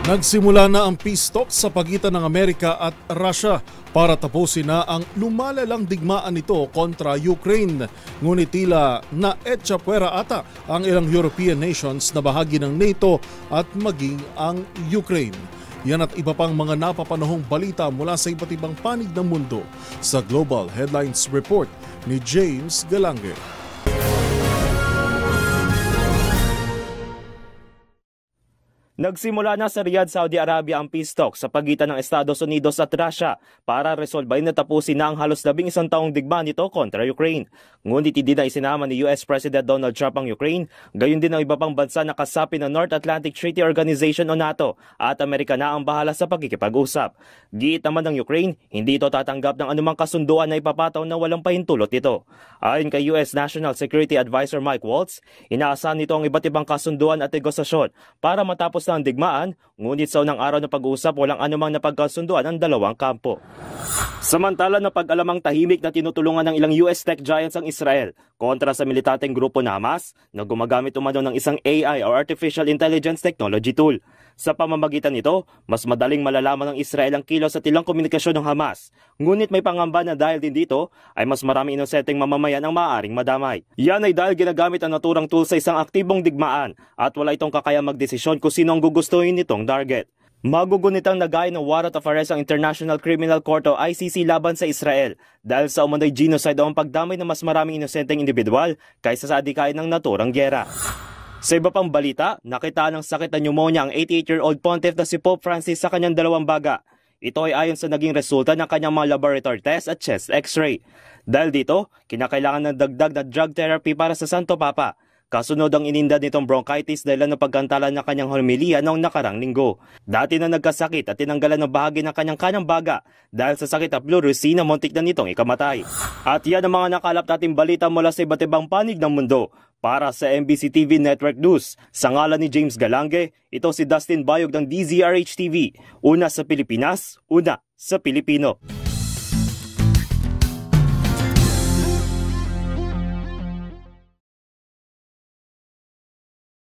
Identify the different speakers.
Speaker 1: Nagsimula na ang peace talks sa pagitan ng Amerika at Russia para tapusin na ang lumalalang digmaan nito kontra Ukraine. Ngunit tila na etsa puwera ata ang ilang European nations na bahagi ng NATO at maging ang Ukraine. Yan at iba pang mga napapanahong balita mula sa iba't ibang panig ng mundo sa Global Headlines Report ni James Galange.
Speaker 2: Nagsimula na sa Riyadh, Saudi Arabia ang peace talks sa pagitan ng Estados Unidos at Russia para resolbahin na tapusin na ang halos 11 taong digmaan nito kontra Ukraine. Ngunit hindi na isinama ni US President Donald Trump ang Ukraine, gayon din ang iba pang bansa na kasapi ng North Atlantic Treaty Organization o NATO at Amerika na ang bahala sa pakikipag-usap. Giit naman ng Ukraine, hindi ito tatanggap ng anumang kasunduan na ipapataw na walang pahintulot ito. Ayon kay US National Security Advisor Mike Waltz, inaasahan nito ang iba't ibang kasunduan at negosasyon para matapos ng digmaan, ngunit sa unang araw na pag-uusap walang anumang napagkasunduan ang dalawang kampo. Samantala na pag-alamang tahimik na tinutulungan ng ilang US tech giants ang Israel kontra sa militanteng grupo na Hamas na gumagamit umano ng isang AI o Artificial Intelligence Technology tool. Sa pamamagitan nito, mas madaling malalaman ng Israel ang kilos at ilang komunikasyon ng Hamas. Ngunit may pangamba na dahil din dito ay mas maraming inosenteng mamamayan ang maaaring madamay. Yan ay dahil ginagamit ang naturang tool sa isang aktibong digmaan at wala itong kakayang magdesisyon kung sino ang gugustuhin nitong target. Magugunitang nagaya ng warrant of arrest ang International Criminal Court o ICC laban sa Israel dahil sa umano'y genocide o ang pagdamay ng mas maraming inosenteng individual kaysa sa adikain ng naturang gyera. Sa iba pang balita, nakita ng sakit na pneumonia ang 88-year-old pontiff na si Pope Francis sa kanyang dalawang baga. Ito ay ayon sa naging resulta ng kanyang mga laboratory test at chest x-ray. Dahil dito, kinakailangan ng dagdag na drug therapy para sa Santo Papa. Kasunod ang inindad nitong bronchitis dahil ng pagkantalan ng kanyang homilya noong nakarang linggo. Dati na nagkasakit at tinanggalan ng bahagi ng kanyang kanang baga dahil sa sakit at pleurisy na muntik na nitong ikamatay. At yan ang mga nakalap nating balita mula sa iba't ibang panig ng mundo. Para sa MBC TV Network News, sa ngalan ni James Galange, ito si Dustin Bayog ng DZRH TV. Una sa Pilipinas, una sa Pilipino.